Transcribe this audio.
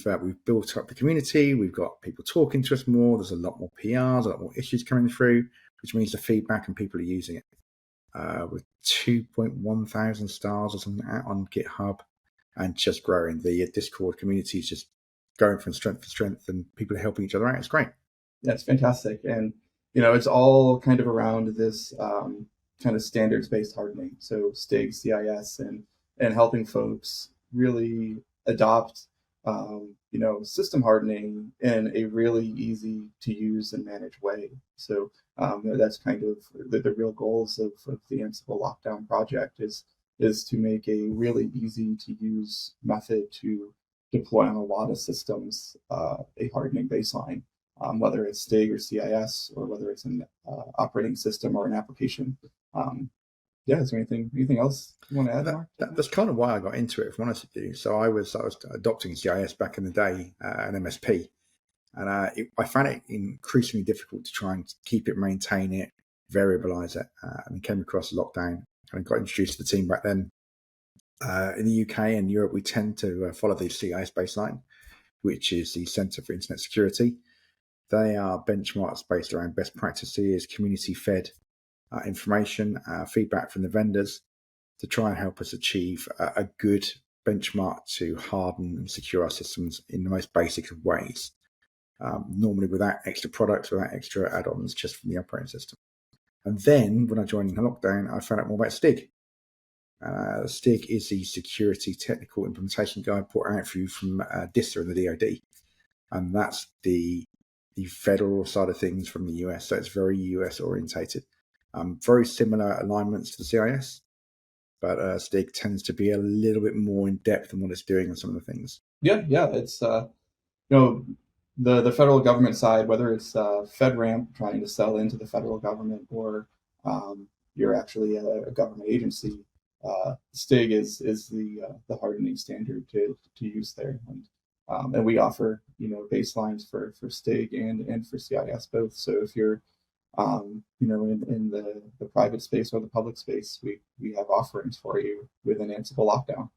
we've built up the community. We've got people talking to us more. There's a lot more PRs, a lot more issues coming through, which means the feedback and people are using it. With 2.1 thousand stars or something on GitHub, and just growing. The Discord community is just going from strength to strength, and people are helping each other out. It's great. That's fantastic. And, it's all kind of around this kind of standards-based hardening. So STIG, CIS, and helping folks really adopt, system hardening in a really easy to use and manage way. So that's kind of the real goals of the Ansible Lockdown project is to make a really easy to use method to deploy on a lot of systems a hardening baseline. Whether it's STIG or CIS, or whether it's an operating system or an application. Is there anything else you want to add, Mark? That's kind of why I got into it, if I'm honest with you. So I was adopting CIS back in the day, an MSP, and I found it increasingly difficult to try and keep it, maintain it, variabilize it, and came across Lockdown and got introduced to the team back then. In the UK and Europe, we tend to follow the CIS baseline, which is the Centre for Internet Security. They are benchmarks based around best practices, community-fed information, feedback from the vendors to try and help us achieve a good benchmark to harden and secure our systems in the most basic of ways. Normally without extra products, without extra add-ons, just from the operating system. And then when I joined Lockdown, I found out more about STIG. STIG is the Security Technical Implementation Guide put out for you from DISA and the DoD. And that's the federal side of things from the US. So it's very US orientated. Very similar alignments to the CIS, but STIG tends to be a little bit more in depth than what it's doing on some of the things. Yeah. It's, the federal government side, whether it's FedRAMP trying to sell into the federal government, or you're actually a government agency, STIG is the hardening standard to use there. And we offer, baselines for STIG and for CIS both. So if you're, in the private space or the public space, we have offerings for you within Ansible Lockdown.